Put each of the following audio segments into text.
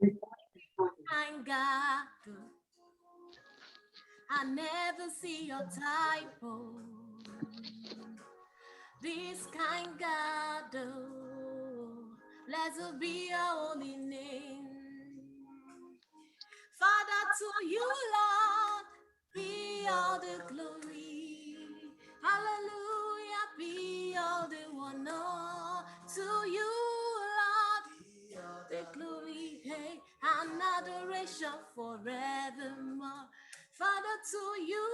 kind God, I never see your typo. This kind God, blessed be your holy name. Father, to you, Lord, be all the glory. Hallelujah, be all the honor. To you, Lord, the glory, hey, and adoration forevermore. Father, to you,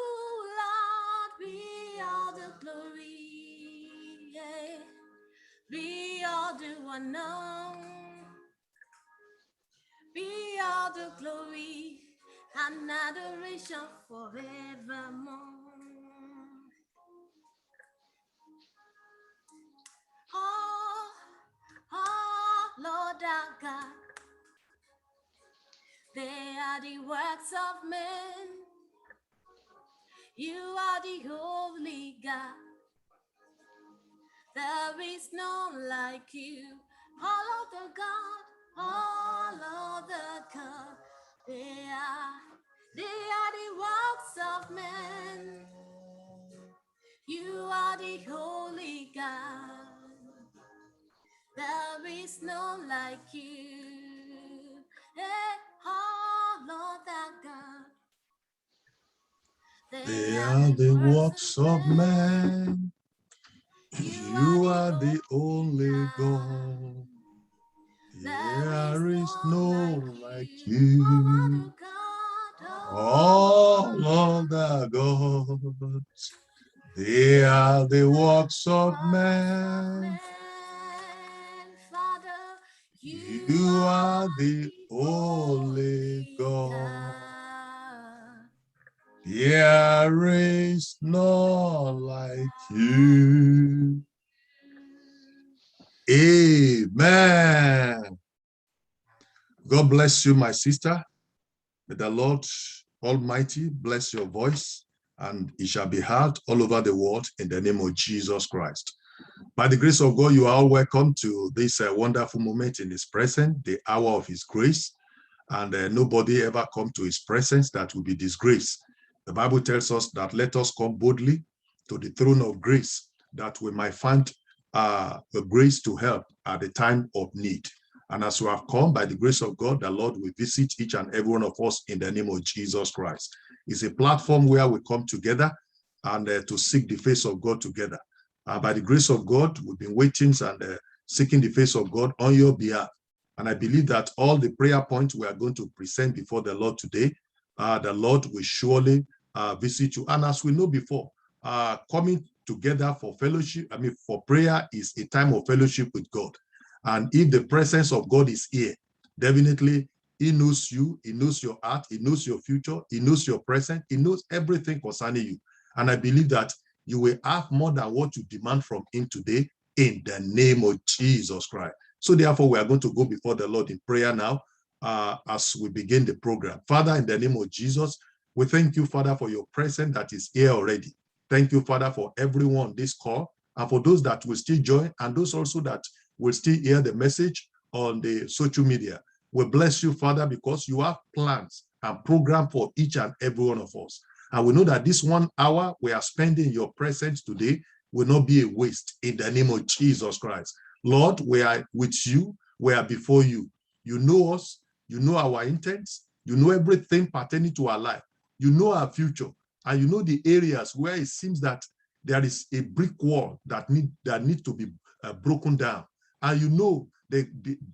Lord, be all the glory, hey, be all the honor. Be all the glory and adoration forevermore. Lord our God, they are the works of men. You are the holy God. There is none like you. All of the God, all of the God, they are the works of men. You are the holy God. There is none like you. Hey, oh Lord our God. They are the works of man. You are the only God. There is no like you. All of the gods, they are the works of man. Father, you are the only God. There is none like you. Amen. God bless you, my sister. May the Lord Almighty bless your voice, and it shall be heard all over the world in the name of Jesus Christ. By the grace of God, you are all welcome to this wonderful moment in His presence, the hour of His grace. And nobody ever come to His presence that will be disgraced. The Bible tells us that let us come boldly to the throne of grace, that we might find the grace to help at the time of need. And as we have come, by the grace of God, the Lord will visit each and every one of us in the name of Jesus Christ. It's a platform where we come together and to seek the face of God together. By the grace of God, we've been waiting and seeking the face of God on your behalf. And I believe that all the prayer points we are going to present before the Lord today, the Lord will surely visit you. And as we know before, coming together for fellowship, for prayer is a time of fellowship with God. And if the presence of God is here, definitely He knows you, He knows your heart, He knows your future, He knows your present, He knows everything concerning you. And I believe that you will have more than what you demand from Him today in the name of Jesus Christ. So therefore, we are going to go before the Lord in prayer now as we begin the program. Father, in the name of Jesus, we thank you, Father, for your presence that is here already. Thank you, Father, for everyone on this call, and for those that will still join, and those also that will still hear the message on the social media. We bless you, Father, because you have plans and program for each and every one of us. And we know that this 1 hour we are spending in your presence today will not be a waste in the name of Jesus Christ. Lord, we are with you, we are before you. You know us, you know our intents, you know everything pertaining to our life, you know our future, and you know the areas where it seems that there is a brick wall that need to be broken down. And you know the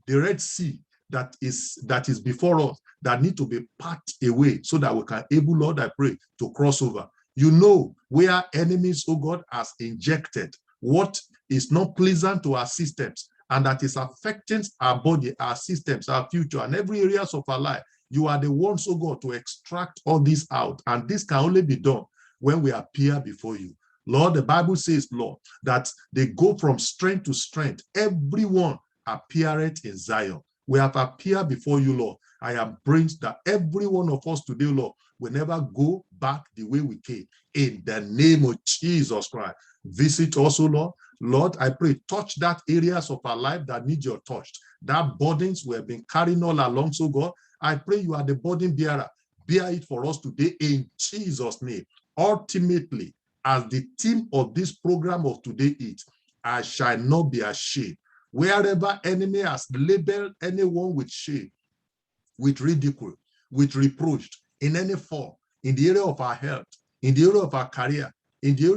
Red Sea that is before us that need to be packed away so that we can able, Lord, I pray, to cross over. You know where enemies, oh God, has injected what is not pleasant to our systems and that is affecting our body, our systems, our future, and every areas of our life. You are the ones, oh God, to extract all this out. And this can only be done when we appear before you. Lord, the Bible says, Lord, that they go from strength to strength. Everyone appeareth in Zion. We have appeared before you, Lord. I am praying that every one of us today, Lord, will never go back the way we came. In the name of Jesus Christ. Visit also, Lord. Lord, I pray, touch that areas of our life that need your touch. That burdens we have been carrying all along, so God, I pray you are the burden bearer. Bear it for us today in Jesus' name. Ultimately, as the theme of this program of today is, I shall not be ashamed. Wherever enemy has labeled anyone with shame, with ridicule, with reproach, in any form, in the area of our health, in the area of our career, in the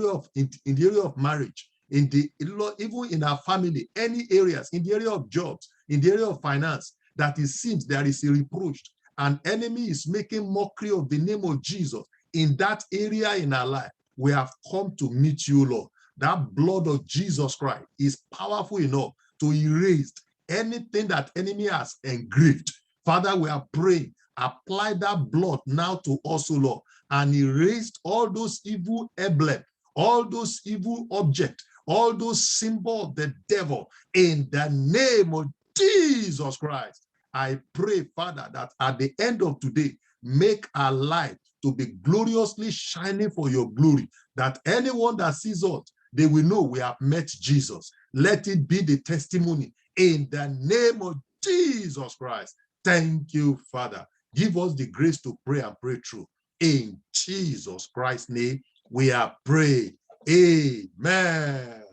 area of marriage, even in our family, any areas, in the area of jobs, in the area of finance, that it seems there is a reproach, and enemy is making mockery of the name of Jesus in that area in our life. We have come to meet you, Lord. That blood of Jesus Christ is powerful enough to erase anything that enemy has engraved. Father, we are praying, apply that blood now to us, O Lord, and erase all those evil emblem, all those evil objects, all those symbols of the devil in the name of Jesus Christ. I pray, Father, that at the end of today, make our life to be gloriously shining for your glory, that anyone that sees us, they will know we have met Jesus. Let it be the testimony in the name of Jesus Christ. Thank you, Father. Give us the grace to pray and pray through. In Jesus Christ's name, we are praying. Amen.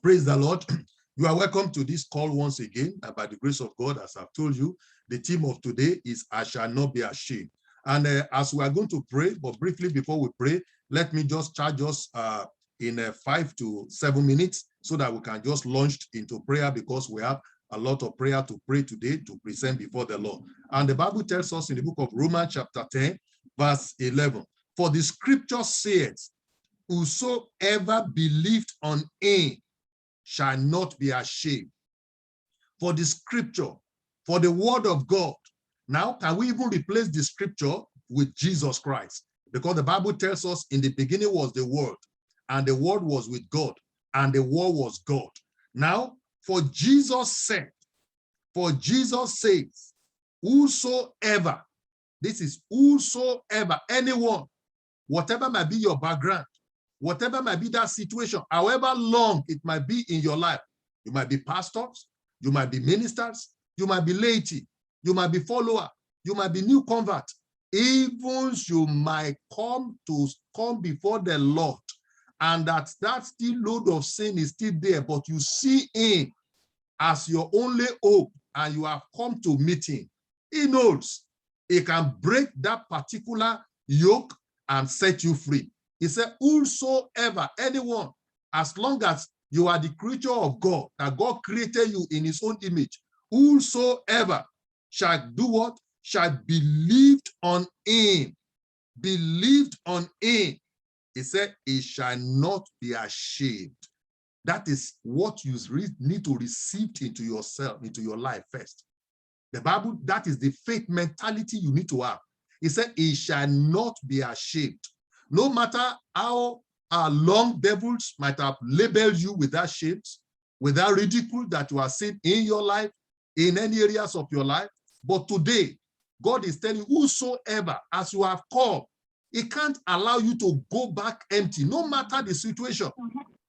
Praise the Lord. You are welcome to this call once again. And by the grace of God, as I've told you, the theme of today is I shall not be ashamed. And as we are going to pray, but briefly before we pray, let me just charge us in 5 to 7 minutes so that we can just launch into prayer, because we have a lot of prayer to pray today to present before the Lord. And the Bible tells us in the book of Romans chapter 10, verse 11, for the scripture says, whosoever believed on him shall not be ashamed. For the scripture, for the word of God. Now, can we even replace the scripture with Jesus Christ? Because the Bible tells us in the beginning was the word, and the word was with God, and the word was God. Now, for Jesus said, for Jesus says, whosoever, this is whosoever, anyone, whatever might be your background, whatever might be that situation, however long it might be in your life, you might be pastors, you might be ministers, you might be laity, you might be follower, you might be new convert, even you might come before the Lord, and that still load of sin is still there, but you see him as your only hope, and you have come to meet him. He knows he can break that particular yoke and set you free. He said, whosoever, anyone, as long as you are the creature of God, that God created you in his own image, whosoever shall do what? Shall believed on him. Believed on him. He said, he shall not be ashamed. That is what you need to receive into yourself, into your life first. The Bible, that is the faith mentality you need to have. He said, he shall not be ashamed. No matter how long devils might have labeled you with that shame, with that ridicule that you are seeing in your life, in any areas of your life. But today, God is telling whosoever, as you have called, he can't allow you to go back empty, no matter the situation,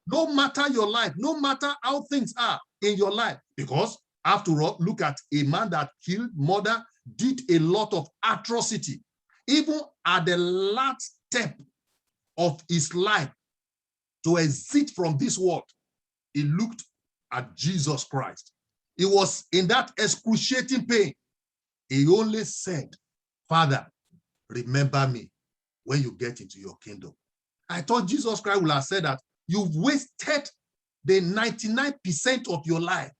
no matter your life, no matter how things are in your life. Because after all, look at a man that killed, murder, did a lot of atrocity. Even at the last step of his life to exit from this world, he looked at Jesus Christ. He was in that excruciating pain. He only said, Father, remember me when you get into your kingdom. I thought Jesus Christ would have said that you've wasted the 99% of your life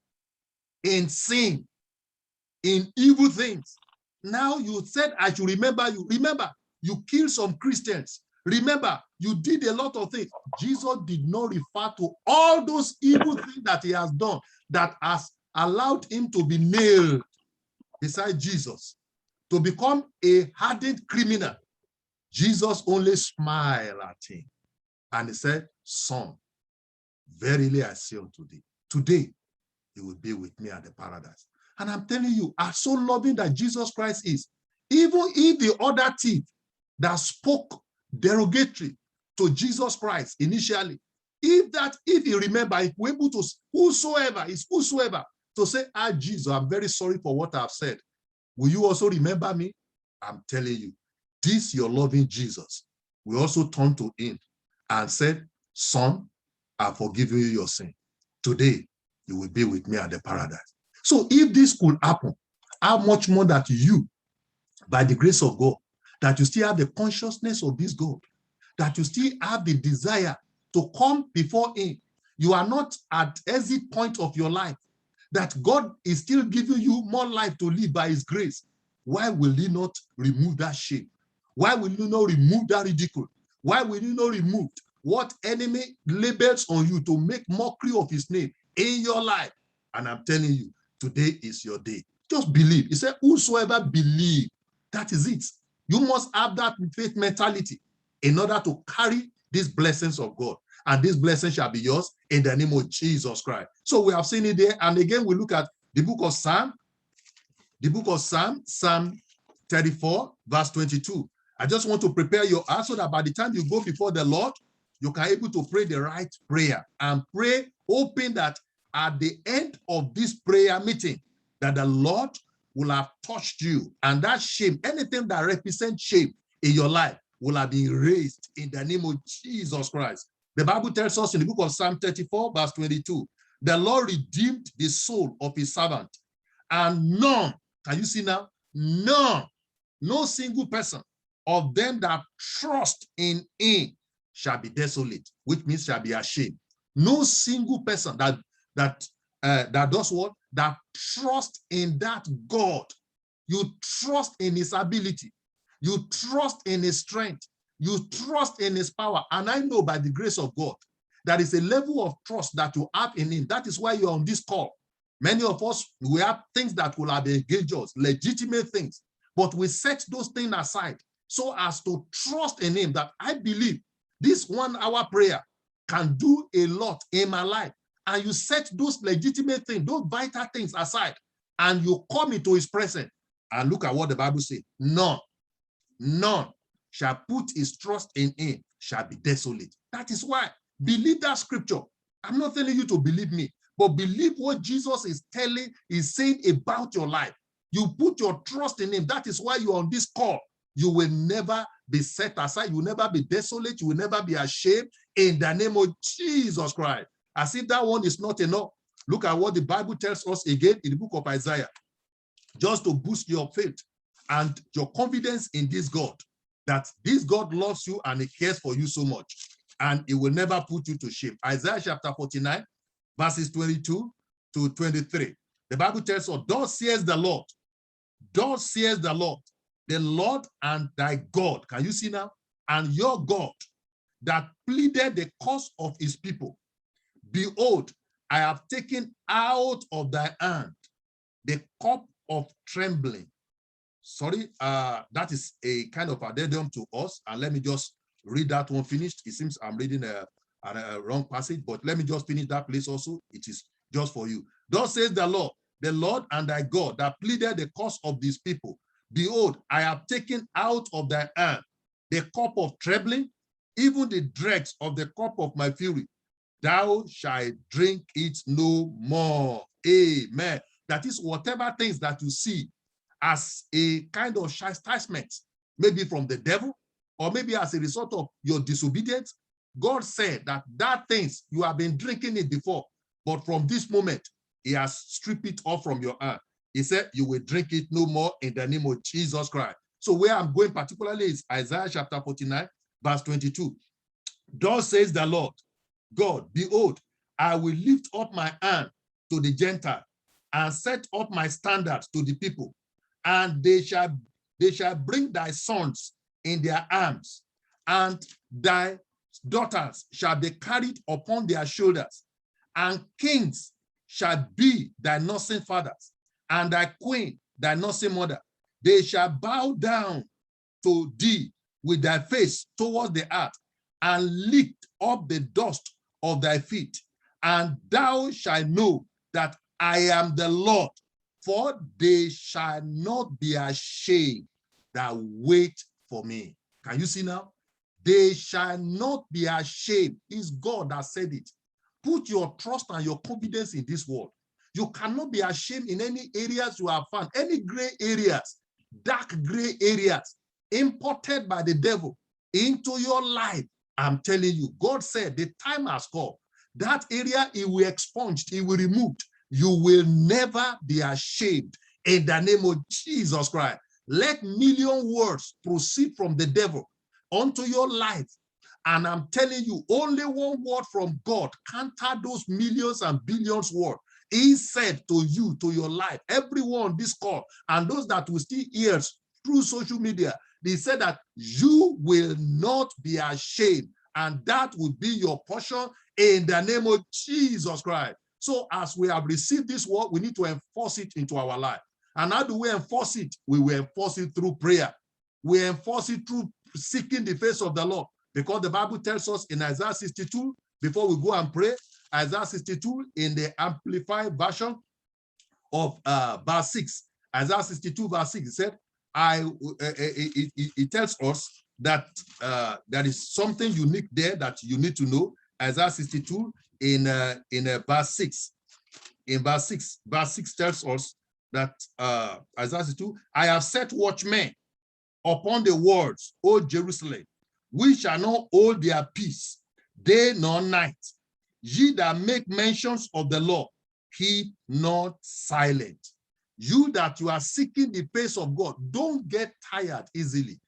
in sin, in evil things. Now you said, I should remember you. Remember, you killed some Christians. Remember, you did a lot of things. Jesus did not refer to all those evil things that he has done that has allowed him to be nailed beside Jesus, to become a hardened criminal. Jesus only smiled at him and he said, son, verily I say unto thee, today you will be with me at the paradise. And I'm telling you, as so loving that Jesus Christ is, even if the other thief that spoke derogatory to Jesus Christ initially, if you remember, if we're able to, whosoever to say, Jesus, I'm very sorry for what I've said. Will you also remember me? I'm telling you, this your loving Jesus will also turn to him and said, son, I've forgiven you your sin. Today, you will be with me at the paradise. So if this could happen, how much more that you, by the grace of God, that you still have the consciousness of this God, that you still have the desire to come before him. You are not at exit point of your life, that God is still giving you more life to live by his grace. Why will he not remove that shame? Why will you not remove that ridicule? Why will you not remove what enemy labels on you to make mockery of his name in your life? And I'm telling you, today is your day. Just believe. He said, whosoever believe, that is it. You must have that faith mentality in order to carry these blessings of God. And this blessing shall be yours in the name of Jesus Christ. So we have seen it there. And again, we look at the book of Psalm, Psalm 34, verse 22. I just want to prepare your heart so that by the time you go before the Lord, you can be able to pray the right prayer and pray, hoping that at the end of this prayer meeting, that the Lord will have touched you. And that shame, anything that represents shame in your life, will have been raised in the name of Jesus Christ. The Bible tells us in the book of Psalm 34, verse 22, the Lord redeemed the soul of his servant, and none, can you see now? None, no single person of them that trust in him shall be desolate, which means shall be ashamed. No single person that does what? That trust in that God. You trust in his ability. You trust in his strength. You trust in his power. And I know by the grace of God, there is a level of trust that you have in him. That is why you're on this call. Many of us, we have things that will have engaged us, legitimate things, but we set those things aside so as to trust in him, that I believe this 1 hour prayer can do a lot in my life. And you set those legitimate things, those vital things aside, and you come into his presence. And look at what the Bible says. None shall put his trust in him shall be desolate. That is why, believe that scripture. I'm not telling you to believe me, but believe what Jesus is saying about your life. You put your trust in him. That is why you're on this call. You will never be set aside. You will never be desolate. You will never be ashamed in the name of Jesus Christ. As if that one is not enough. Look at what the Bible tells us again in the book of Isaiah, just to boost your faith and your confidence in this God, that this God loves you and he cares for you so much, and he will never put you to shame. Isaiah chapter 49, verses 22 to 23. The Bible tells us, thus says the Lord, the Lord and thy God. Can you see now? And your God that pleaded the cause of his people. Behold, I have taken out of thy hand the cup of trembling. Sorry, that is a kind of addendum to us. And let me just read that one finished. It seems I'm reading a wrong passage, but let me just finish that place also. It is just for you. Thus says the Lord and thy God that pleaded the cause of these people. Behold, I have taken out of thy hand the cup of trembling, even the dregs of the cup of my fury. Thou shalt drink it no more. Amen. That is, whatever things that you see as a kind of chastisement, maybe from the devil, or maybe as a result of your disobedience, God said that things, you have been drinking it before, but from this moment, he has stripped it off from your hand. He said, you will drink it no more in the name of Jesus Christ. So where I'm going particularly is Isaiah chapter 49, verse 22. Thus says the Lord God, behold, I will lift up my hand to the Gentile and set up my standards to the people, and they shall bring thy sons in their arms, and thy daughters shall be carried upon their shoulders, and kings shall be thy nursing fathers, and thy queen thy nursing mother. They shall bow down to thee with thy face towards the earth, and lift up the dust of thy feet, and thou shalt know that I am the Lord, for they shall not be ashamed that wait for me. Can you see now? They shall not be ashamed. It's God that said it. Put your trust and your confidence in this word. You cannot be ashamed in any areas you have found, any gray areas, dark gray areas imported by the devil into your life. I'm telling you, God said the time has come. That area he will expunge, he will remove. You will never be ashamed in the name of Jesus Christ. Let million words proceed from the devil onto your life. And I'm telling you, only one word from God counter those millions and billions words. He said to you, to your life, everyone on this call, and those that will still hear through social media, they said that you will not be ashamed, and that will be your portion in the name of Jesus Christ. So as we have received this word, we need to enforce it into our life. And how do we enforce it? We will enforce it through prayer. We enforce it through seeking the face of the Lord. Because the Bible tells us in Isaiah 62, before we go and pray, Isaiah 62 in the Amplified version of verse 6, Isaiah 62 verse 6, it said, it tells us that there is something unique there that you need to know. Isaiah 62 in verse 6. In verse 6 tells us that Isaiah 62, I have set watchmen upon the walls, O Jerusalem, we shall not hold their peace, day nor night. Ye that make mentions of the Lord, keep not silent. You that you are seeking the face of God, don't get tired easily.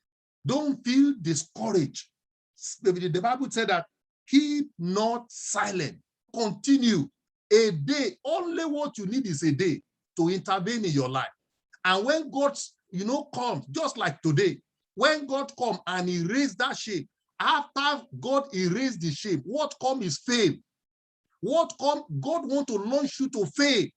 Don't feel discouraged. The Bible said that keep not silent. Continue. A day, only what you need is a day to intervene in your life. And when God, comes, just like today, when God come and erase that shame, after God erased the shame, what come is fame. What come, God want to launch you to fame.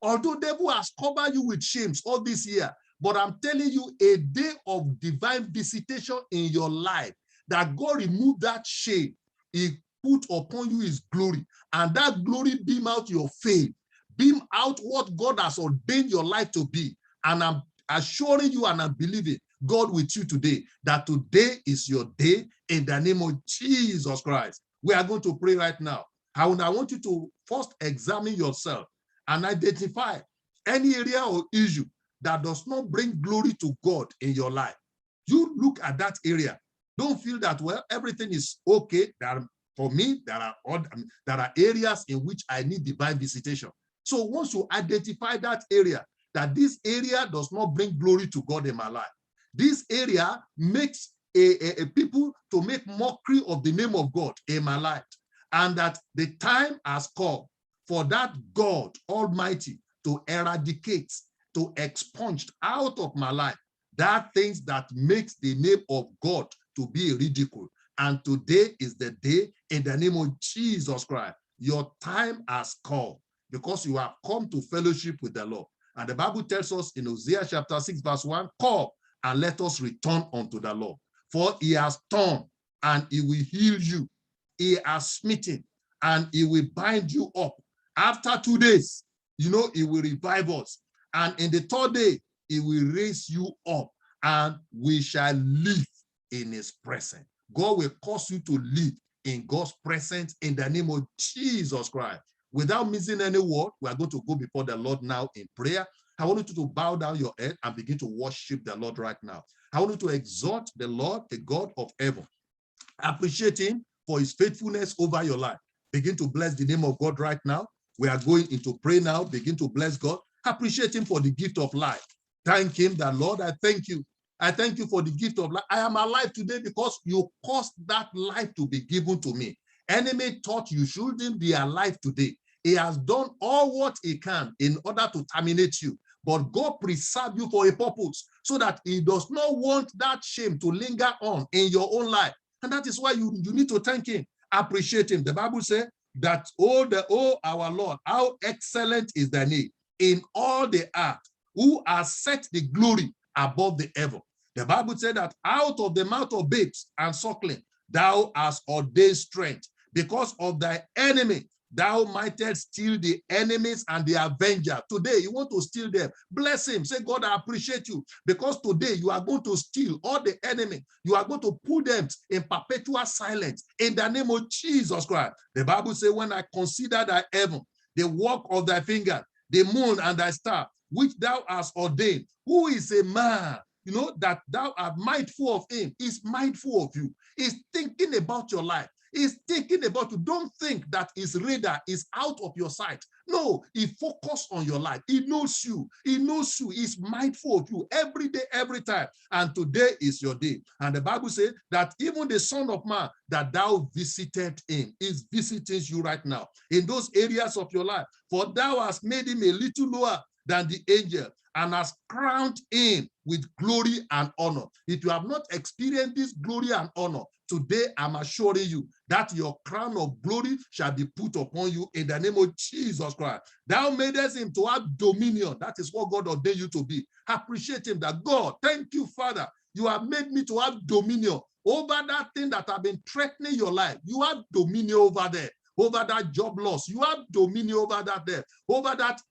Although devil has covered you with shames all this year, but I'm telling you, a day of divine visitation in your life, that God removed that shame, he put upon you his glory, and that glory beam out your fame, beam out what God has ordained your life to be. And I'm assuring you and I'm believing God with you today, that today is your day in the name of Jesus Christ. We are going to pray right now. I want you to first examine yourself and identify any area or issue that does not bring glory to God in your life. You look at that area. Don't feel that, well, everything is okay. For me, there are areas in which I need divine visitation. So once you identify that area, that this area does not bring glory to God in my life, this area makes a people to make mockery of the name of God in my life, and that the time has come for that God Almighty to eradicate, to expunge out of my life that things that makes the name of God to be ridicule. And today is the day, in the name of Jesus Christ. Your time has come, because you have come to fellowship with the Lord. And the Bible tells us in Hosea chapter 6 verse 1, come and let us return unto the Lord. For he has turned and he will heal you. He has smitten and he will bind you up. After 2 days, he will revive us. And in the third day, he will raise you up, and we shall live in his presence. God will cause you to live in God's presence in the name of Jesus Christ. Without missing any word, we are going to go before the Lord now in prayer. I want you to bow down your head and begin to worship the Lord right now. I want you to exalt the Lord, the God of heaven. Appreciate him for his faithfulness over your life. Begin to bless the name of God right now. We are going into pray now. Begin to bless God. Appreciate him for the gift of life. Thank him that, Lord, I thank you. I thank you for the gift of life. I am alive today because you caused that life to be given to me. Enemy thought you shouldn't be alive today. He has done all what he can in order to terminate you. But God preserved you for a purpose, so that he does not want that shame to linger on in your own life. And that is why you need to thank him. Appreciate him. The Bible says that, oh, our Lord, how excellent is thy name in all the earth, who has set the glory above the heaven. The Bible said that out of the mouth of babes and suckling, thou hast ordained strength, because of thy enemy thou mightest steal the enemies and the avenger. Today, you want to steal them. Bless him. Say, God, I appreciate you because today you are going to steal all the enemy. You are going to put them in perpetual silence in the name of Jesus Christ. The Bible says, when I consider thy heaven, the work of thy finger, the moon and thy star, which thou hast ordained, who is a man, that thou art mindful of him? Is mindful of you. Is thinking about your life. Is thinking about you. Don't think that his radar is out of your sight. No, he focuses on your life. He knows you. He knows you. He's mindful of you every day, every time. And today is your day. And the Bible says that even the Son of Man that thou visited him is visiting you right now in those areas of your life. For thou hast made him a little lower than the angel, and has crowned him with glory and honor. If you have not experienced this glory and honor, today I'm assuring you that your crown of glory shall be put upon you in the name of Jesus Christ. Thou madest him to have dominion. That is what God ordained you to be. Appreciate him that God, thank you, Father. You have made me to have dominion over that thing that have been threatening your life. You have dominion over there, over that job loss. You have dominion over that there, over that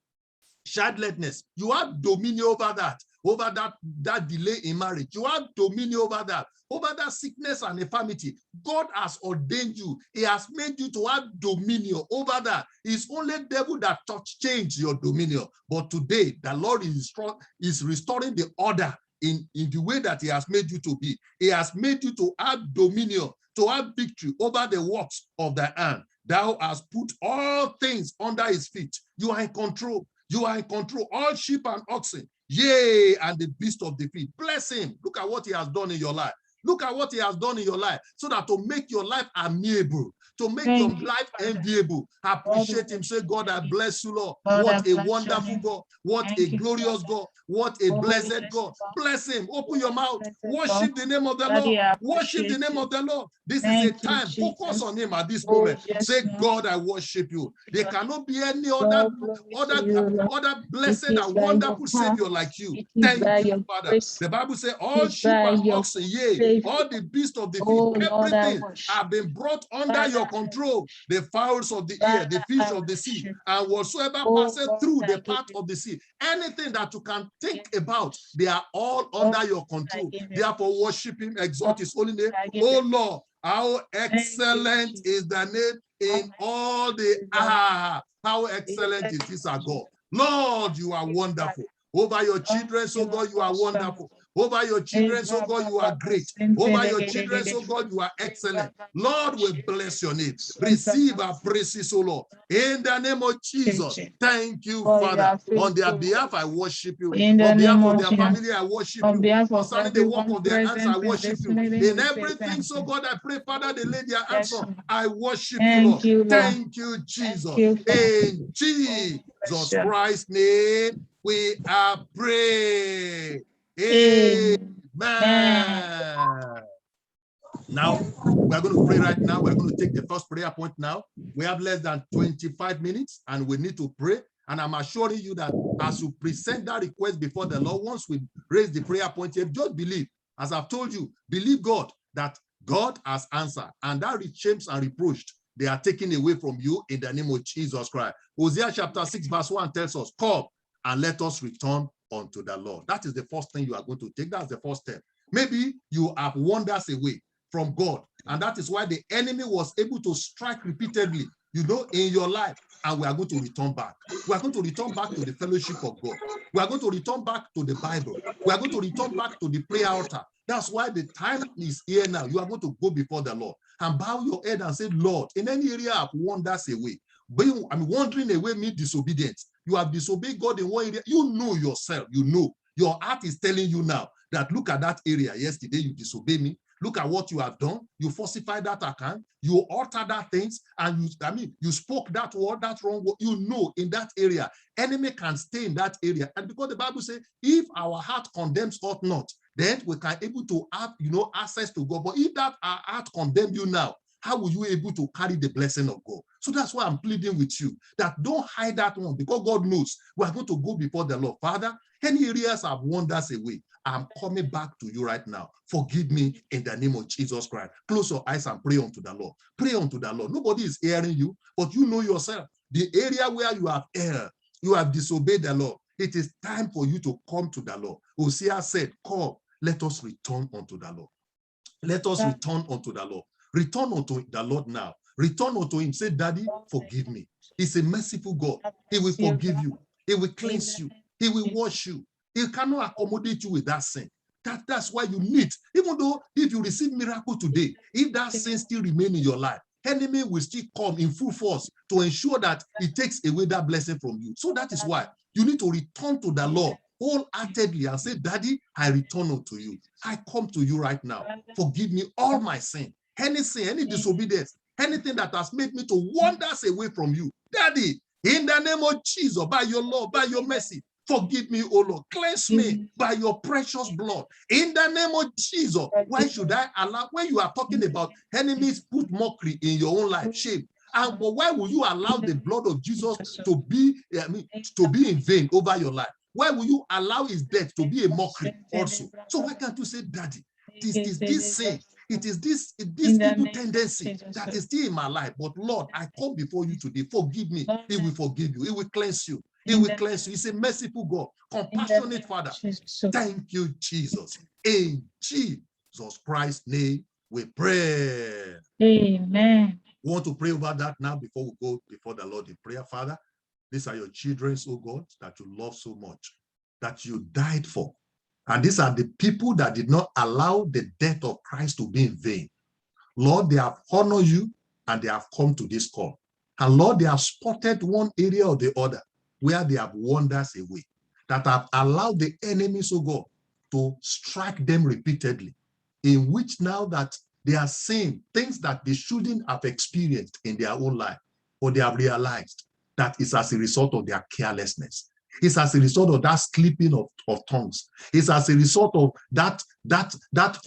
childlessness. You have dominion over that delay in marriage. You have dominion over that sickness and infirmity. God has ordained you. He has made you to have dominion over that. It's only devil that changed your dominion. But today, the Lord is restoring the order in the way that he has made you to be. He has made you to have dominion, to have victory over the works of thy hand. Thou hast put all things under his feet. You are in control. You are in control. All sheep and oxen, yea, and the beast of the field. Bless him. Look at what he has done in your life. Look at what he has done in your life, so that to make your life amiable, to make your life enviable. Appreciate him. Say, God, I bless you, Lord. What a wonderful God. What a glorious God. What a blessed God. Bless him. Open your mouth. Worship the name of the Lord. Worship the name of the Lord. This is a time. Focus on him at this moment. Say, God, I worship you. There cannot be any other blessed and wonderful Savior like you. Thank you, Father. The Bible says, all sheep and oxen, yea, all the beasts of the field, everything have been brought under your control. The fowls of the air, the fish of the sea, and whatsoever passes through the path of the sea. Anything that you can think about, they are all under your control. Therefore, worship him, exalt his holy name. Oh Lord, how excellent is the name in all the earth. How excellent is this our God. Lord, you are wonderful. Over your children, so God, you are wonderful. Over your children, so God, you are great. Over your children, so God, you are excellent. Lord, we bless your name. Receive our praises, O Lord. In the name of Jesus, thank you, Father. On their behalf, I worship you. On behalf of their family, I worship you. Concerning the work of their hands, I worship you. In everything, so God, I pray, Father, they lay their hands on. I worship you, Lord. Thank you, Jesus. In Jesus Christ's name, we are praying. Amen. Now, we are going to pray right now. We are going to take the first prayer point now. We have less than 25 minutes and we need to pray. And I'm assuring you that as you present that request before the Lord, once we raise the prayer point, you just believe. As I've told you, believe God that God has answered, and that shames and reproached, they are taken away from you in the name of Jesus Christ. Hosea chapter 6 verse 1 tells us, come and let us return unto the Lord. That is the first thing you are going to take. That's the first step. Maybe you have wandered away from God, and that is why the enemy was able to strike repeatedly, in your life, and we are going to return back. We are going to return back to the fellowship of God. We are going to return back to the Bible. We are going to return back to the prayer altar. That's why the time is here now. You are going to go before the Lord and bow your head and say, Lord, in any area I've wandered away, wandering away means disobedience. You have disobeyed God in one area. You know yourself. You know. Your heart is telling you now that look at that area. Yesterday you disobeyed me. Look at what you have done. You falsified that account. You altered that things. And you spoke that word, that wrong word. You know in that area. Enemy can stay in that area. And because the Bible says, if our heart condemns us not, then we can able to have, access to God. But if that our heart condemns you now, how will you able to carry the blessing of God? So that's why I'm pleading with you that don't hide that one, because God knows we are going to go before the Lord. Father, Any areas I've wandered away, I'm coming back to you right now. Forgive me in the name of Jesus Christ. Close your eyes and pray unto the Lord. Pray unto the Lord. Nobody is hearing you, but you know yourself. The area where you have erred, you have disobeyed the Lord. It is time for you to come to the Lord. Hosea said, come, let us return unto the Lord. Let us return unto the Lord. Return unto the Lord now. Return unto him. Say, Daddy, forgive me. He's a merciful God. He will forgive you. He will cleanse you. He will wash you. He cannot accommodate you with that sin. That's why you need, even though if you receive miracle today, if that sin still remains in your life, enemy will still come in full force to ensure that it takes away that blessing from you. So that is why you need to return to the Lord wholeheartedly and say, Daddy, I return unto you. I come to you right now. Forgive me all my sin, any disobedience, anything that has made me to wander away from you. Daddy, in the name of Jesus, by your love, by your mercy, forgive me, O Lord. Cleanse me by your precious blood. In the name of Jesus, why should I allow, when you are talking about enemies put mockery in your own life, shame, and but why will you allow the blood of Jesus to be in vain over your life? Why will you allow his death to be a mockery also? So why can't you say, Daddy, this sin, it is this evil tendency that is still in my life, but Lord, I come before you today. Forgive me. He will forgive you. He will cleanse you. He will cleanse you. He's a merciful God, compassionate Father. Thank you, Jesus. In Jesus Christ's name, we pray. Amen. We want to pray over that now before we go before the Lord in prayer. Father, these are your children, oh God, that you love so much, that you died for. And these are the people that did not allow the death of Christ to be in vain. Lord, they have honored you and they have come to this call. And Lord, they have spotted one area or the other where they have wandered away, that have allowed the enemies of God to strike them repeatedly, in which now that they are seeing things that they shouldn't have experienced in their own life, or they have realized that it's as a result of their carelessness. It's as a result of that slipping of tongues. It's as a result of that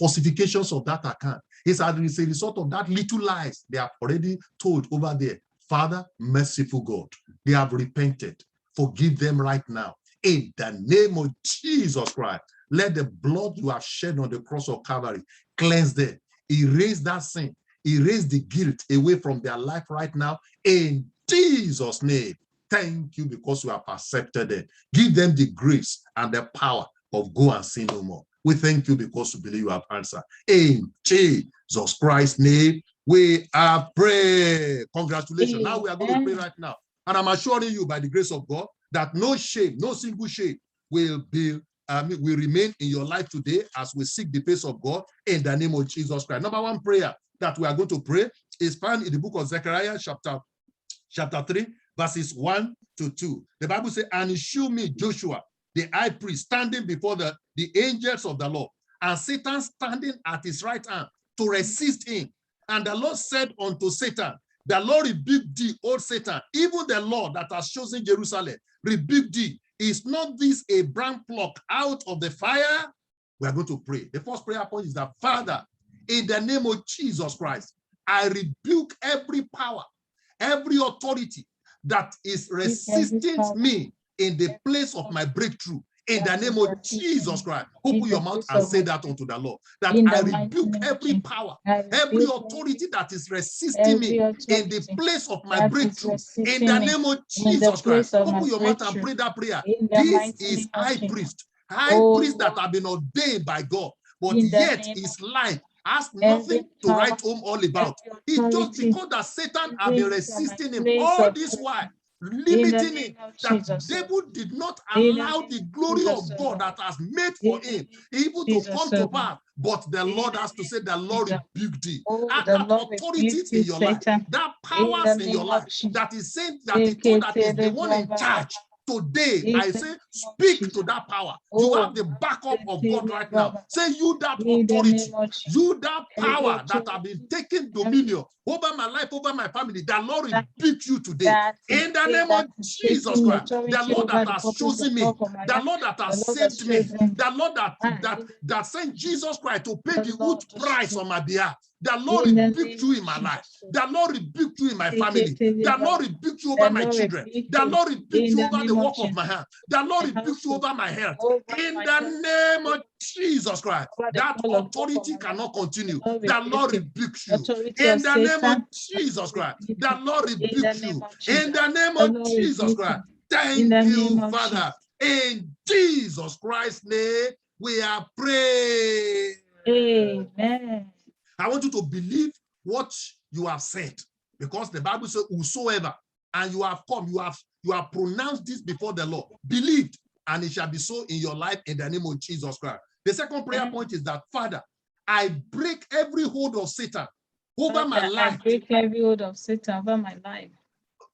falsifications of that account. It's as a result of that little lies they have already told over there. Father, merciful God, they have repented. Forgive them right now. In the name of Jesus Christ, let the blood you have shed on the cross of Calvary cleanse them. Erase that sin. Erase the guilt away from their life right now. In Jesus' name. Thank you because you have accepted it. Give them the grace and the power of go and sin no more. We thank you because we believe you have answered. In Jesus Christ's name, we are praying. Congratulations. Now we are going to pray right now. And I'm assuring you by the grace of God that no shame, no single shame will remain in your life today as we seek the face of God in the name of Jesus Christ. Number one prayer that we are going to pray is found in the book of Zechariah, chapter 3, verses 1 to 2. The Bible says, and he shewed me Joshua, the high priest, standing before the angels of the Lord, and Satan standing at his right hand to resist him. And the Lord said unto Satan, the Lord rebuked thee, O Satan, even the Lord that has chosen Jerusalem, rebuked thee. Is not this a brand plucked out of the fire? We are going to pray. The first prayer point is that, Father, in the name of Jesus Christ, I rebuke every power, every authority that is resisting me in the place of my breakthrough. In the name of Jesus Christ, open your mouth and say that unto the Lord, that I rebuke every power, every authority that is resisting me in the place of my breakthrough. In the name of Jesus Christ, open your mouth and pray that prayer. This is high priest that have been ordained by God, but yet his life has nothing to write home all about. It's just because that Satan have been resisting him all this while, limiting him, that devil did not allow the glory of God that has made for him even to come to pass. But the Lord has to say, the Lord rebuked thee. And that authority in your life, that powers in your life, that is saying that he told that is the one in charge. Today, I say, speak to that power. You have the backup of God right now. Say, you that authority, you that power that have been taking dominion over my life, over my family, the Lord rebuke you today. In the name of Jesus Christ, the Lord that has chosen me, the Lord that has saved me, the Lord that sent Jesus Christ to pay the good price on my behalf. The Lord In the rebuke name you of in my life. Jesus. The Lord rebuke you in my family. The Lord rebuke you over The my Lord children. rebuke The you Lord rebuke in you the over the name of work of my Jesus. hand. The Lord My rebuke you household, over my health. over In my the health, name of Jesus Christ, over the that call of God for authority my life. cannot continue. The Lord The Lord rebuke you. rebukes you. Authority In of the name of Satan, the Jesus Lord Christ, rebuke the you. Lord In the rebukes name you. of Jesus. In the name The of Lord Jesus rebuke Christ. you. In Thank the you, name of Father. Jesus. In Jesus Christ's name, we are praying. Amen. I want you to believe what you have said, because the Bible says, whosoever, and you have come, you have pronounced this before the Lord, believed, and it shall be so in your life in the name of Jesus Christ. The second prayer point is that, Father, I break every hold of Satan over Father, my life. I break every hold of Satan over my life.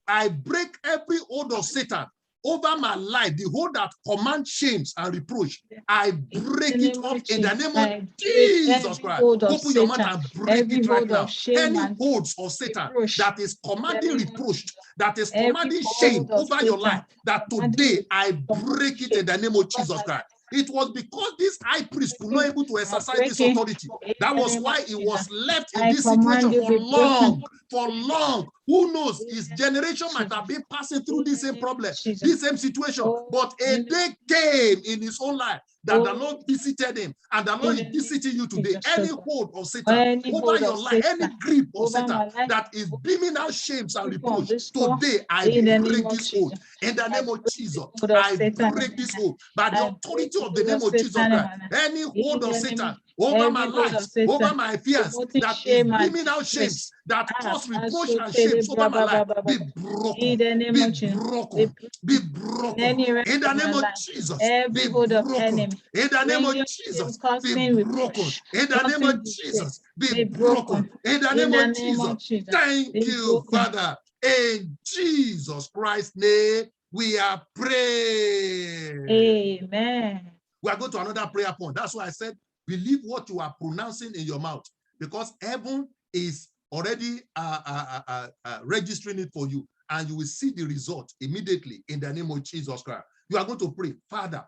I break every hold of Satan over my life, the hold that commands shames and reproach. I break it off in the name of Jesus Christ. Open your mouth and break it right now. Any holds of Satan that is commanding reproach, that is commanding shame over your life, that today I break it in the name of Jesus Christ. It was because this high priest could not able to exercise this authority. That was why he was left in this situation for long. For long. Who knows? His generation might have been passing through the same problem, this same situation. But a day came in his own life that the Lord visited him, and the Lord is visiting you today. Any hold of Satan over your life, any grip of Satan that is beaming out shames and reproach, today I break this hold. In the name of Jesus, I break this hold by the authority of the name of Jesus Christ. Any hold of Satan over my life, over my affairs, that is beaming out shames, that cause reproach and shames over my life, be broken, be broken, be broken. In the name of Jesus, be broken. In the name of Jesus, be broken. In the name of Jesus, be broken. In the name of Jesus. Thank you, Father. In Jesus Christ's name, we are praying. Amen. We are going to another prayer point. That's why I said, believe what you are pronouncing in your mouth, because heaven is already registering it for you, and you will see the result immediately in the name of Jesus Christ. You are going to pray, Father,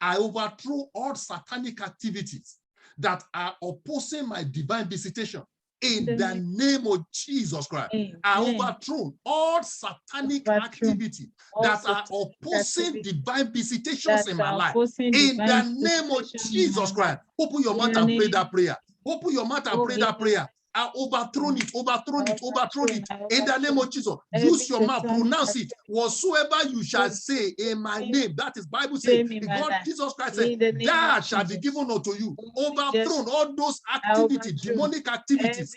I overthrow all satanic activities that are opposing my divine visitation. In the name of Jesus Christ, I overthrow all satanic activity that are opposing divine visitations in my life. In the name of Jesus Christ, open your mouth and pray that prayer. Open your mouth and pray that prayer. I overthrown it, overthrown it, overthrown it. In the name of Jesus, use your mouth, pronounce it. Whatsoever you shall say in my name, that is Bible says. God, Jesus Christ said, that shall be given unto you. Overthrown all those activities, demonic activities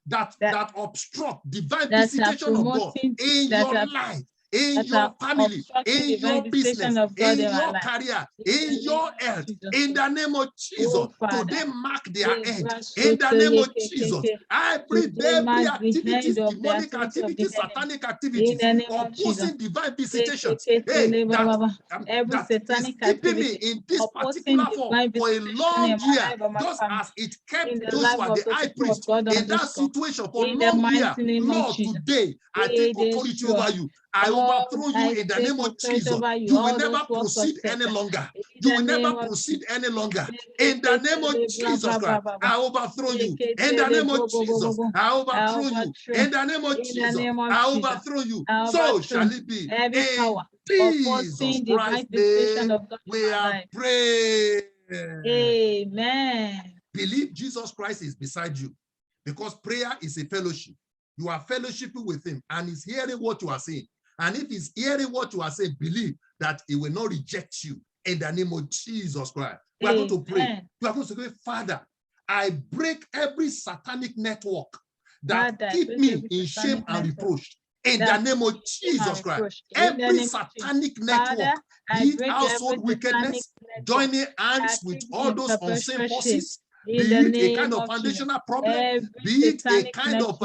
that obstruct divine visitation of God in your life, in your family, in your business, in your career, in your health, in the name of Jesus. Today mark their end. In the name of Jesus, I pray every activities, demonic activities, satanic activities, opposing divine visitation, that is keeping me in this particular form for a long year, just as it kept Joshua the high priest in that situation for a long year. Lord, today I take authority over you. I overthrow you in the name of Jesus. You will never proceed any longer. You will never proceed any longer. In the name of Jesus Christ, I overthrow you. In the name of Jesus, I overthrow you. In the name of Jesus, I overthrow you. So shall it be. In Jesus Christ's name, we are praying. Amen. Believe Jesus Christ is beside you, because prayer is a fellowship. You are fellowshipping with him, and he's hearing what you are saying. And if he's hearing what you are saying, believe that he will not reject you in the name of Jesus Christ. We are going to pray. We are going to say, Father, I break every satanic network that keep me in shame and reproach. In the name of Jesus Christ, every satanic network, be it household wickedness, joining hands with all those unseen forces, be it a kind of foundational problem, be it a kind of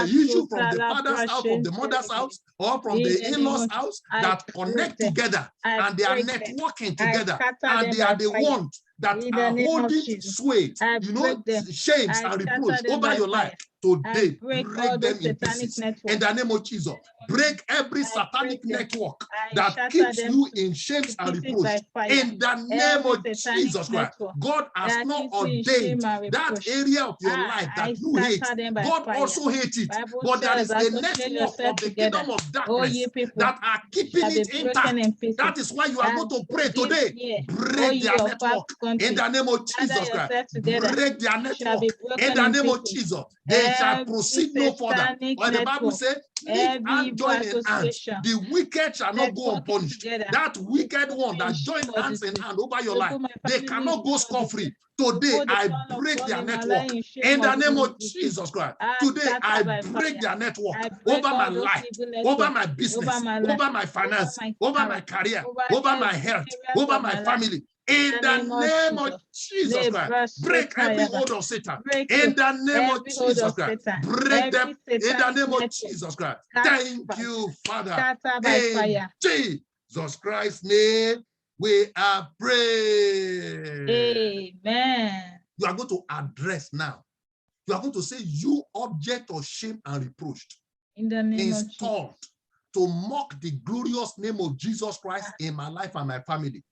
issue from the father's house, from the mother's house, or from the in-laws' house, that connect together, and they are networking together, and they are the ones that In the are name of holding Jesus, sway, I you know, break them. shames I and scatter reproach them over by your fire. life. Today, break break all them those in satanic pieces. In networks. the name of Jesus, break every I satanic break them. network I that shatter keeps them you to in shames and pieces reproach. by fire. In the name Every of satanic Jesus Christ, network God has that not keeps you in ordained shame and that reproach. area of your life that I you hate. scatter them by God fire. also hates it, Bible but there says, is a associate network yourself of the together. kingdom of Oh, darkness ye people, that are keeping shall be it broken intact. in pieces. That is why you are going to pray This today. year, oh, Break ye their of far network in countries, the name of gather Jesus Christ. yourself together. Break their You shall be network broken in the in name of pieces. Jesus. They shall Every proceed no further. satanic Or the Bible network, says, leave every and evil join in hands. association, The wicked shall not go networking unpunished. together That to wicked put one me in that shame join or hands in disgrace, hand over your to life, put my they family in cannot go shame or disgrace, scot-free. to Today, put the I son of break God their in my network life in shame in or the name of disgrace. Jesus Christ. I Today, I scatter by break fire. their network I break over my all those life, evil over networks my over business, my life, over my over finance, my over my marriage, career, over over my every health, areas over of my my life. family. In In the the name of name of Jesus. Jesus Christ, break every hold of Satan. Break In you. the name of Every hold Jesus of Christ, Satan. break them. Every In the satanic name of network. Jesus Christ. Scatter Thank by, you, Father. scatter by In fire. Jesus Christ's name, we are praying. Amen. You are going to address now. You are going to say, you object of shame and reproach, In the name of Jesus. installed to mock the glorious name of Jesus Christ in my life and my family,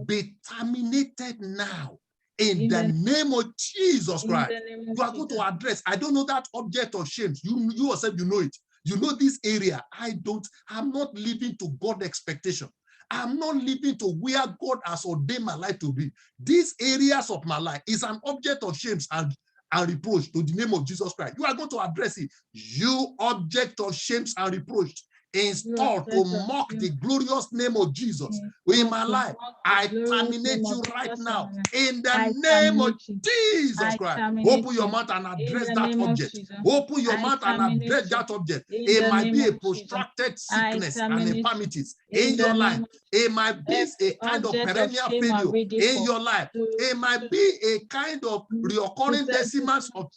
be terminated now in the name of Jesus Christ. You are going to address. I don't know that object of shame. You yourself, you know it. You know this area. I'm not living to God's expectation. I'm not living to where God has ordained my life to be. These areas of my life is an object of shame and reproach to the name of Jesus Christ. You are going to address it. You object of shame and reproach, installed to mock the glorious name of Jesus in my life. I terminate you right now in the name of Jesus Christ. Open your mouth and address that object. Open your mouth and address that object. It might be a protracted sickness and infirmities in your life. It might be a kind of perennial failure in your life. It might be a kind of reoccurring decimals of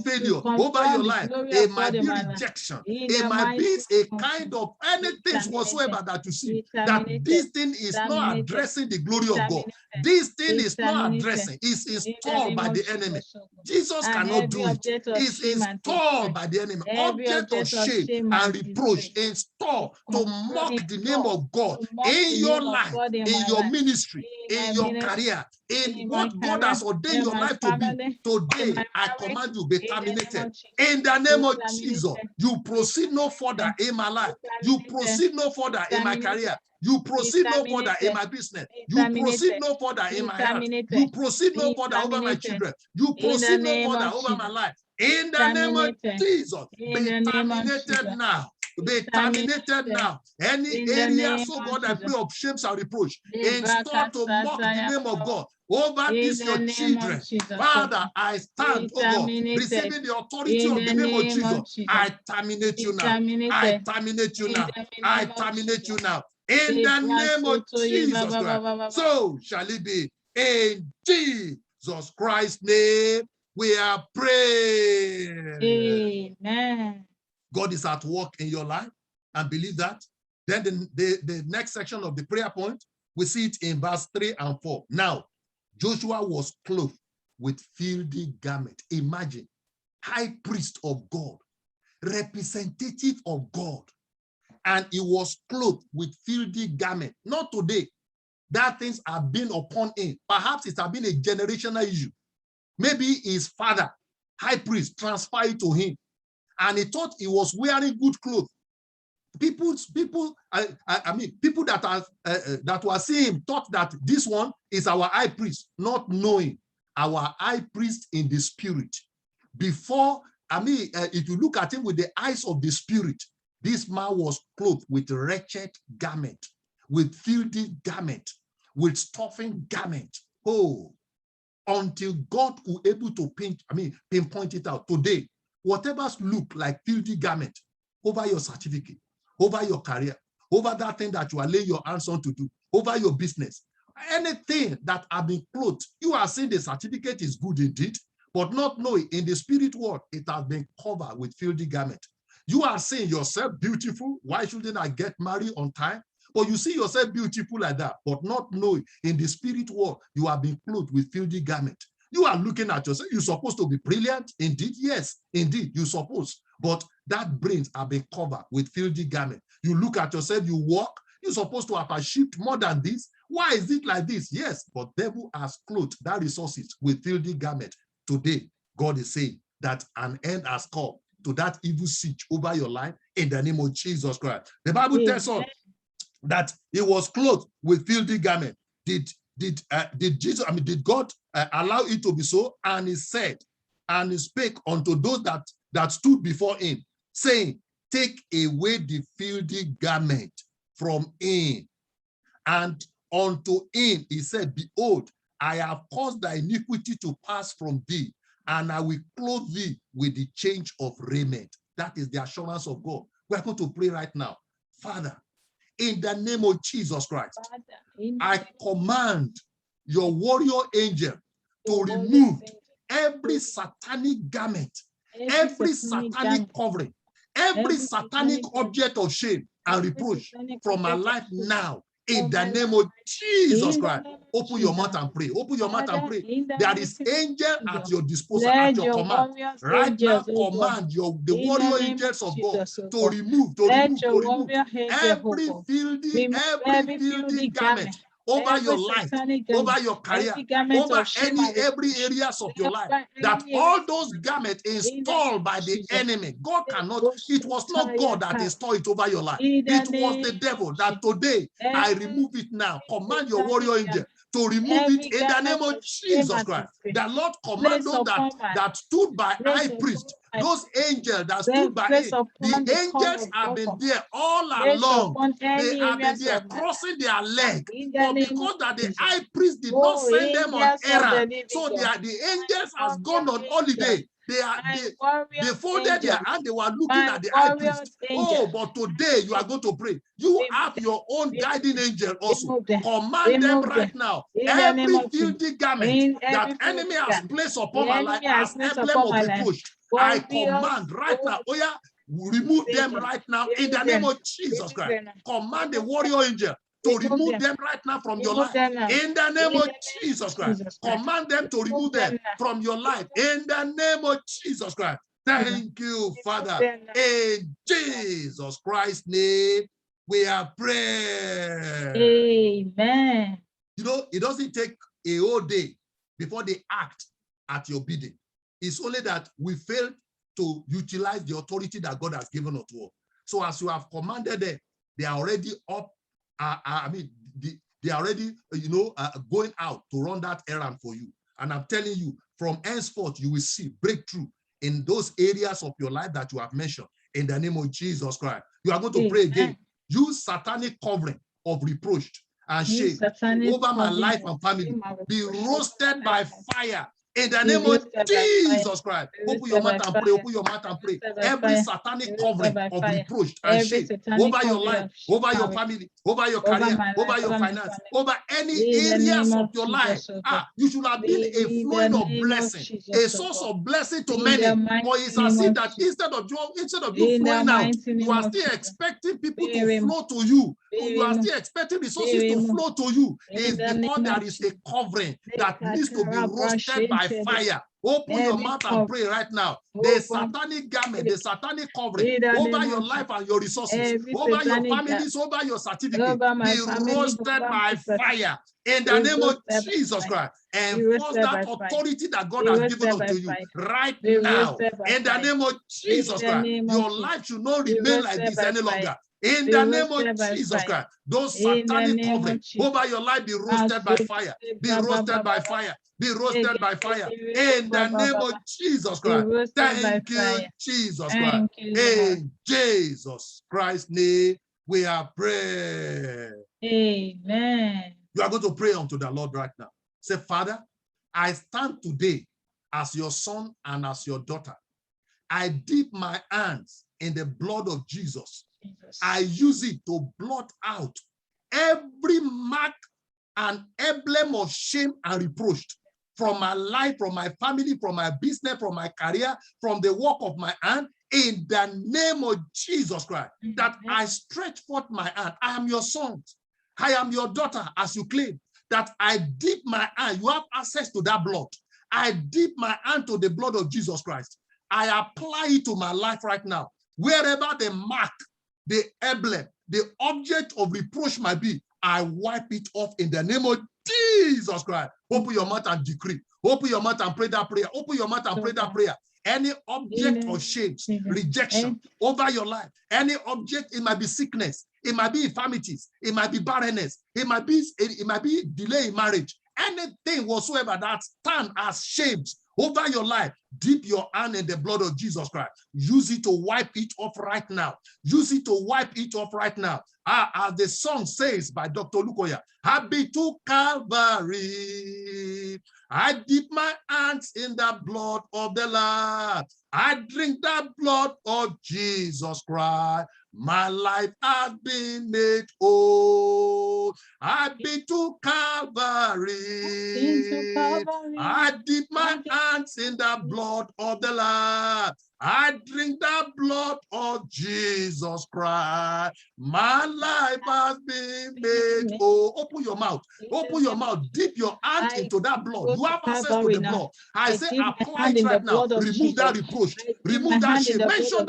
failure over your life. It might be rejection. It might be a kind of anything whatsoever that you see, that this thing is not addressing the glory of God. This thing is not addressing, it's installed by the enemy. Jesus cannot do it. It's installed by the enemy. Object of shame and reproach installed to mock the name of God in your life, in your ministry, in your career, in what God has ordained your life to be. Today, I command you be terminated. In the name of Jesus, you proceed no further in my life. You proceed no further in my career. You proceed no further in my business. You proceed no further in my health. You proceed no further over my children. You proceed no further over my life. In the name of Jesus, be terminated now. Be terminated now. Any area, so God, I pray of shame and reproach, installed to mock the name of God over this your children. Father, I stand, oh God, receiving the authority of the name of Jesus. I terminate you now. I terminate you now. I terminate you now. In the name of Jesus Christ. So shall it be. In Jesus Christ's name, we are praying. Amen. God is at work in your life, and believe that. Then the next section of the prayer point, we see it in verse 3 and 4. Now, Joshua was clothed with filthy garment. Imagine, high priest of God, representative of God, and he was clothed with filthy garment. Not today. That things have been upon him. Perhaps it has been a generational issue. Maybe his father, high priest, transferred it to him, and he thought he was wearing good clothes. People that were seeing him thought that this one is our high priest, not knowing our high priest in the spirit. Before, if you look at him with the eyes of the spirit, this man was clothed with wretched garment, with filthy garment, with stuffing garment. Oh, until God was able to pinpoint it out. Today, whatever's look like filthy garment over your certificate, over your career, over that thing that you are laying your hands on to do, over your business, anything that have been clothed, you are saying the certificate is good indeed, but not knowing in the spirit world, it has been covered with filthy garment. You are saying yourself beautiful. Why shouldn't I get married on time? But you see yourself beautiful like that, but not knowing in the spirit world, you have been clothed with filthy garment. You are looking at yourself. You're supposed to be brilliant. Indeed, yes, indeed, you're supposed. But that brains have been covered with filthy garment. You look at yourself, you walk, you're supposed to have achieved more than this. Why is it like this? Yes, but devil has clothed that resources with filthy garment. Today, God is saying that an end has come to that evil siege over your life in the name of Jesus Christ. The Bible tells us that he was clothed with filthy garment. Did God allow it to be so? And he said, and he spake unto those that stood before him, saying, take away the filthy garment from him. And unto him he said, behold, I have caused thy iniquity to pass from thee, and I will clothe thee with the change of raiment. That is the assurance of God. We're going to pray right now. Father, in the name of Jesus Christ, I command your warrior angel to remove every satanic garment, every satanic covering, every satanic object of shame and reproach from my life now. In the name of Jesus Christ, open your mouth and pray. Open your mouth and pray. There is angel at your disposal, at your command. Right now, command the warrior angels of God to remove every filthy garment over your life, over your career, over every areas of your life, that all those garments installed by the enemy, God cannot, it was not God that installed it over your life. It was the devil. That today I remove it now. Command your warrior angel to remove it in the name of Jesus Christ. The Lord command those that stood by high priest, those angels that stood by it. The angels have been there all along. They have been there crossing their leg. But because that the high priest did not send them on errand, so the angels has gone on holiday. They folded their hand, they were looking at the high priest. Oh, but today you are going to pray. You have your own guiding angel also. Command them right now. Every filthy garment that enemy has placed upon my life as emblem of reproach, I command right now. Oh yeah, remove them right now in the name of Jesus Christ. Command the warrior angel to remove them right now from your life in the name of Jesus Christ. Command them to remove them from your life in the name of Jesus Christ. Thank you, Father. In Jesus Christ's name, we are praying. Amen. You know, it doesn't take a whole day before they act at your bidding. It's only that we fail to utilize the authority that God has given us to us. So as you have commanded them, they are already up. They are already, going out to run that errand for you. And I'm telling you, from henceforth, you will see breakthrough in those areas of your life that you have mentioned in the name of Jesus Christ. You are going to pray again. Use satanic covering of reproach and shame over my life and family. Be roasted by fire. In the name of Jesus Christ, open your mouth and pray, open your mouth and pray. Every satanic covering of reproach and shame over your life, over your family, over your career, over your finance, over any areas of your life. You should have been a flowing of blessing, a source of blessing to many. But it's as if that instead of you flowing out, you are still expecting people to flow to you. You are still expecting resources to flow to you. It's because there is a covering that needs to be roasted by fire. Open your mouth and pray right now. The satanic garment, the satanic covering over your life and your resources, over your families, over your certificate, be roasted by fire in the name of Jesus Christ. Enforce that authority that God has given unto you right now in the name of Jesus Christ. Your life should not remain like this any longer. In the name of Jesus Christ, those satanic covering over your life be roasted by fire, be roasted by fire, be roasted by fire. In the name of Jesus Christ. Thank you, Jesus Christ. In Jesus Christ's name, we are praying. Amen. You are going to pray unto the Lord right now. Say, Father, I stand today as your son and as your daughter. I dip my hands in the blood of Jesus. I use it to blot out every mark and emblem of shame and reproach from my life, from my family, from my business, from my career, from the work of my hand. in the name of Jesus Christ, that Amen. I stretch forth my hand. I am your son. I am your daughter, as you claim, that I dip my hand. You have access to that blood. I dip my hand to the blood of Jesus Christ. I apply it to my life right now. Wherever the mark, the emblem, the object of reproach might be, I wipe it off in the name of Jesus Christ. Open your mouth and decree. Open your mouth and pray that prayer. Open your mouth and pray that prayer. Any object of shame, rejection over your life, any object, it might be sickness, it might be infirmities, it might be barrenness, it might be delay in marriage, anything whatsoever that stand as shames over your life, dip your hand in the blood of Jesus Christ. Use it to wipe it off right now. Use it to wipe it off right now. As the song says by Dr. Lukoya, happy to Calvary. I dip my hands in the blood of the Lamb. I drink the blood of Jesus Christ. My life has been made whole. I've been to Calvary. I dip my hands in the blood of the Lamb. I drink the blood of Jesus Christ. My life has been made whole. Open your mouth. Open your mouth. Dip your hand into that blood. You have access to the blood. I say apply it right now. Remove that reproach. Remove that shame. Mention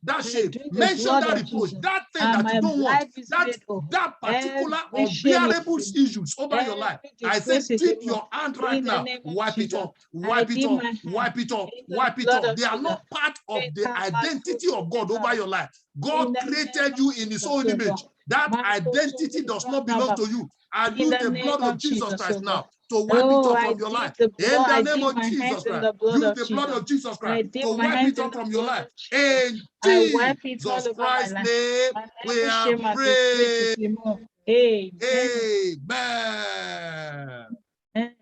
that shame. Mention that reproach. That thing that you don't want. That particular unbearable issues over your life. I say dip your hand right now. Wipe it off. Wipe it off. Wipe it off. Wipe it off. They are not part of the identity of God over your life. God created you in his own image. That identity does not belong to you. I use the blood of Jesus Christ now to wipe it off from your life. In the name of Jesus Christ, use the blood of Jesus Christ to wipe it off from your life. In Jesus Christ's name, we are praying. Amen.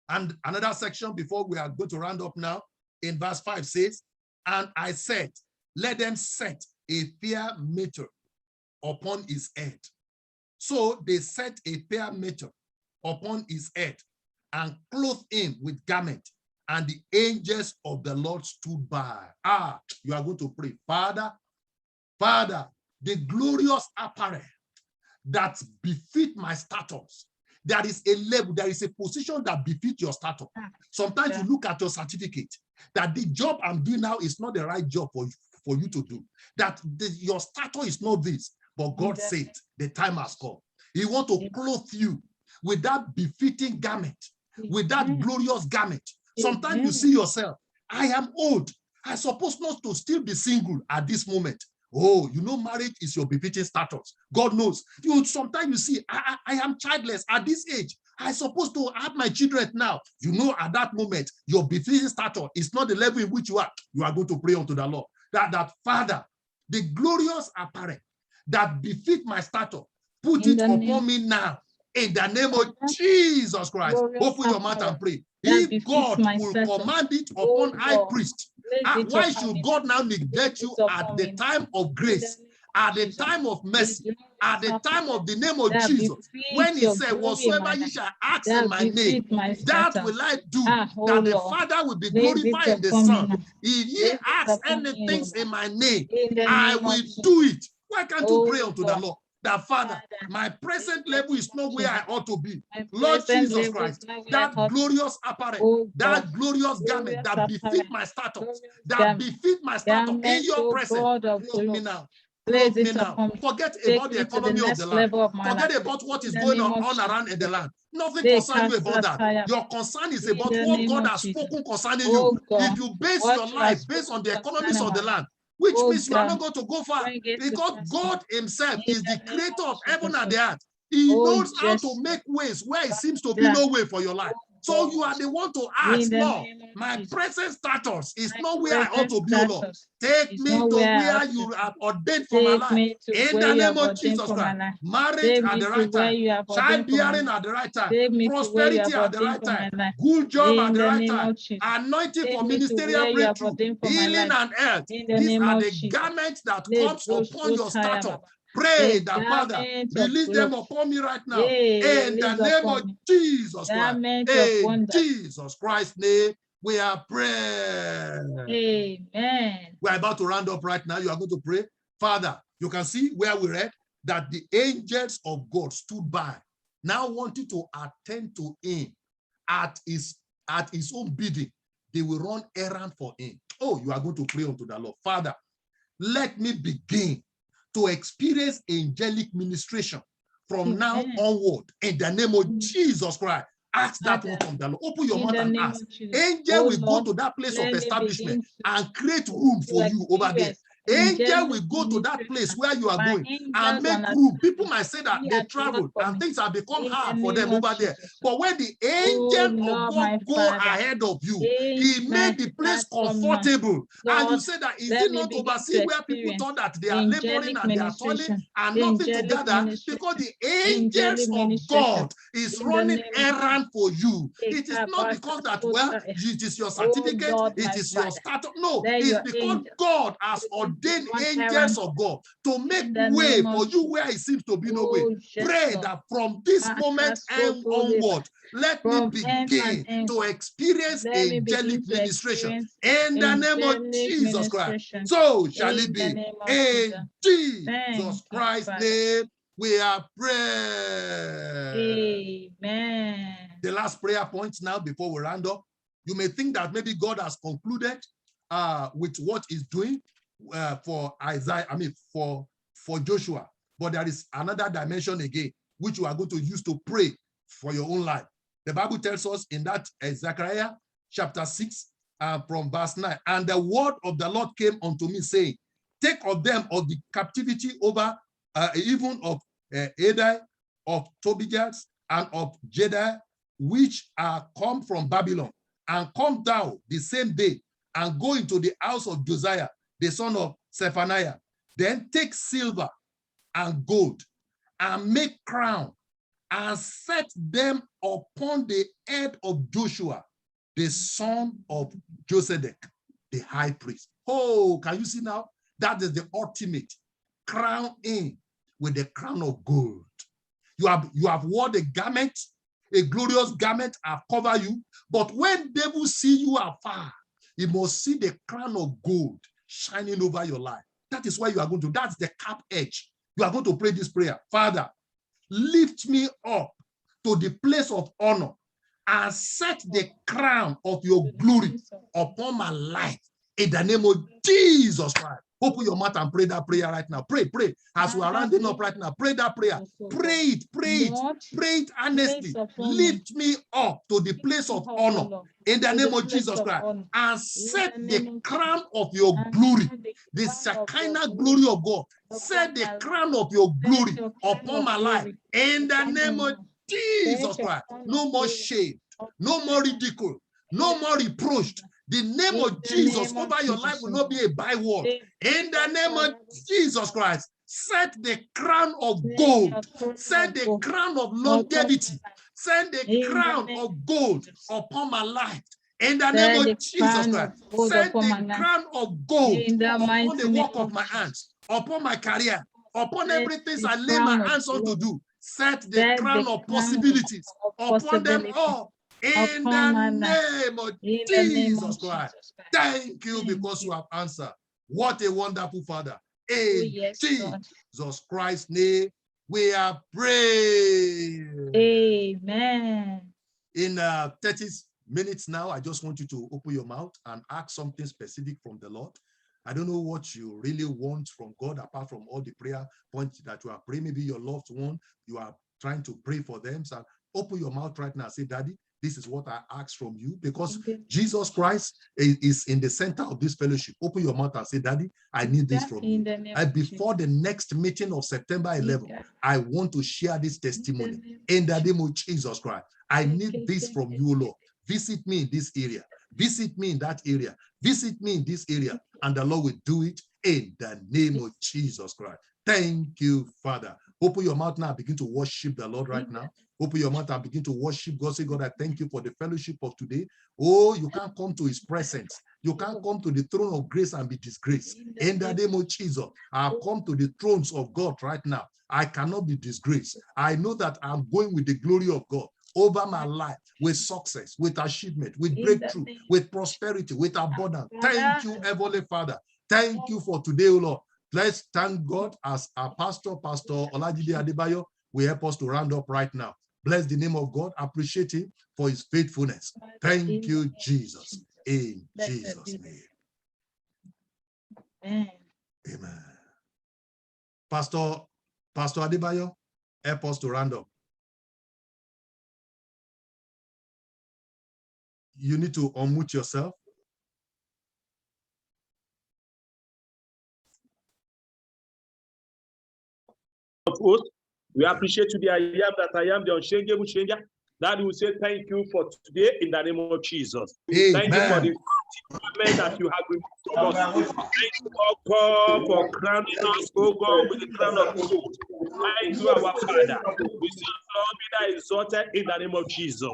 And another section before we are going to round up now, in verse 5 says, and I said, let them set a fair meter upon his head. So they set a fair meter upon his head and clothed him with garment, and the angels of the Lord stood by. You are going to pray, Father, the glorious apparel that befit my status. There is a level, there is a position that befits your status. Sometimes you look at your certificate, that the job I'm doing now is not the right job for you to do. That your status is not this, but God said the time has come. He wants to clothe you with that befitting garment, with that glorious garment. Sometimes you see yourself, I am old. I'm supposed not to still be single at this moment. Oh, you know, marriage is your befitting status. God knows. Sometimes you see, I am childless at this age. I'm supposed to have my children now. You know, at that moment, your befitting status is not the level in which you are. You are going to pray unto the Lord. That Father, the glorious apparel that befit my status, put it upon me now. In the name of Jesus Christ. Open your mouth and pray. If God will command it upon high priest, why should God now neglect you at the time of grace, at the time of mercy, at the time of the name of Jesus? When he said, whatsoever you shall ask in my name, that will I do, that the Father will be glorified in the Son. If ye ask anything in my name, I will do it. Why can't you pray unto the Lord? That Father, my present level is not where I ought to be. Lord Jesus Christ, that glorious apparel, that glorious garment that befit my status, that befit my status in your presence, clothe me now. Clothe me now. Forget about the economy of the land. Forget about what is going on around in the land. Nothing concerns you about that. Your concern is about what God has spoken concerning you. If you base your life based on the economies of the land, which means you are not going to go far, because God himself is the creator of heaven and the earth. He knows how to make ways where it seems to be no way for your life. So you are the one to ask, Lord, my present status is not where I ought to be, Lord. Take me to where you have ordained for my life. In the name of Jesus Christ. Marriage at the right time. Childbearing at the right time. Prosperity at the right time. Good job at the right time. Anointing for ministerial breakthrough. Healing and health. These are the garments that comes upon your status. Pray that, Father, release them upon me right now. In the name of Jesus Christ. In Jesus Christ's name, we are praying. Amen. We're about to round up right now. You are going to pray. Father, you can see where we read that the angels of God stood by, now wanting to attend to him at his own bidding. They will run errand for him. Oh, you are going to pray unto the Lord. Father, let me begin to experience angelic ministration from now onward in the name of Jesus Christ. Ask that one from the Lord. Open your mouth and ask. Angel will go to that place of establishment and create room for you over there. Angel will go to that place where you are going and make room. People might say that they travel and things have become hard for them over there. But when the angel of God go ahead of you, he made the place comfortable. And you say that, is it not oversee where people thought that they are laboring and they are toiling and nothing together? Because the angels of God is running errand for you. It is not because that, well, it is your certificate, it is your status. No, it's because God has ordained angels of God to make way for you where it seems to be no way. Pray that from this moment and onward, let me begin to experience angelic ministration in the name of Jesus Christ. So shall it be. In Jesus Christ's name, we are praying. Amen. The last prayer point now before we round up. You may think that maybe God has concluded with what he's doing for Isaiah, for Joshua. But there is another dimension again, which you are going to use to pray for your own life. The Bible tells us in that Zechariah chapter 6 from verse 9, and the word of the Lord came unto me, saying, take of them of the captivity over, even of Adai, of Tobijah, and of Jeddah, which are come from Babylon, and come down the same day, and go into the house of Josiah, the son of Zephaniah. Then take silver and gold, and make crown, and set them upon the head of Joshua, the son of Josedek, the high priest. Oh, can you see now? That is the ultimate crown in with the crown of gold. You have worn a garment, a glorious garment have covered you, but when devil see you afar, he must see the crown of gold shining over your life. That is why you are going to, that's the cap edge. You are going to pray this prayer. Father, lift me up to the place of honor and set the crown of your glory upon my life in the name of Jesus Christ. Open your mouth and pray that prayer right now. Pray, pray. As we are rounding up right now, pray that prayer. Pray it, pray it, pray it honestly. Lift me up to the place of honor in the name of Jesus Christ and set the crown of your glory, the Shekinah glory of God. Set the crown of your glory upon my life in the name of Jesus Christ. No more shame, no more ridicule, no more reproached. The name of Jesus over your life will not be a byword. In the name of Jesus Christ, set the crown of gold, set the crown of longevity, set the crown of gold upon my life. In the name of Jesus Christ, set the crown of gold upon the work of my hands, upon my career, upon everything I lay my hands on to do. Set the crown of possibilities upon them all. In the name of Jesus Christ. Thank you because you have answered. What a wonderful Father. In Jesus Christ's name, we are praying. Amen. In 30 minutes now, I just want you to open your mouth and ask something specific from the Lord. I don't know what you really want from God apart from all the prayer points that you are praying. Maybe your loved one, you are trying to pray for them. So open your mouth right now and say, Daddy, this is what I ask from you, because Jesus Christ is in the center of this fellowship. Open your mouth and say, Daddy, I need this from you. And before the next meeting of September 11, I want to share this testimony in the name of Jesus Christ. I need this from you, Lord. Visit me in this area. Visit me in that area. Visit me in this area. And the Lord will do it in the name of Jesus Christ. Thank you, Father. Open your mouth now. Begin to worship the Lord right now. Open your mouth and begin to worship God. Say, God, I thank you for the fellowship of today. Oh, you can't come to his presence. You can't come to the throne of grace and be disgraced. In the name of Jesus, I've come to the thrones of God right now. I cannot be disgraced. I know that I'm going with the glory of God. over my life with success, with achievement, with breakthrough, with prosperity, with abundance. Thank you, Heavenly Father. Thank you for today, O Lord. Let's thank God as our pastor, Pastor Olajide Adebayo, will help us to round up right now. Bless the name of God. Appreciate him for his faithfulness. Thank you, Jesus. In Jesus' name. Amen. Amen. Pastor Adebayo, help us to round up. You need to unmute yourself. We appreciate you, the I am that I am, the unchangeable changer. That we will say thank you for today in the name of Jesus. Amen. Thank you for the moment that you have removed from us. Thank you, oh God, for crowning us, oh God, with the crown of gold. Thank you, our Father. We say, Lord, be thou exalted in the name of Jesus.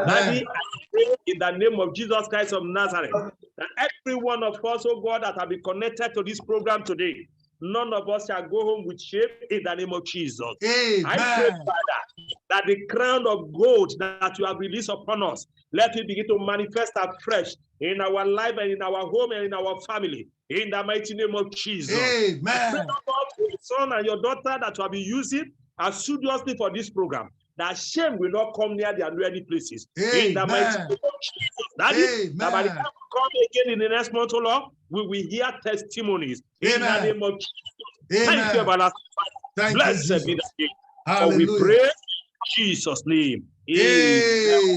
Daddy, I pray in the name of Jesus Christ of Nazareth that every one of us, oh God, that have been connected to this program today, none of us shall go home with shame in the name of Jesus. Amen. I pray, Father, that the crown of gold that you have released upon us, let it begin to manifest afresh in our life and in our home and in our family. In the mighty name of Jesus. Amen. I pray, Lord, for your son and your daughter that you have been using assiduously for this program, that shame will not come near their dwelling places. Amen. In the mighty name of Jesus. Daddy, that by the time we come again in the next month, oh Lord, we will hear testimonies. In the name of Jesus. Amen. Thank you, everlasting Father. Blessed be the name. For we pray in Jesus' name. Amen.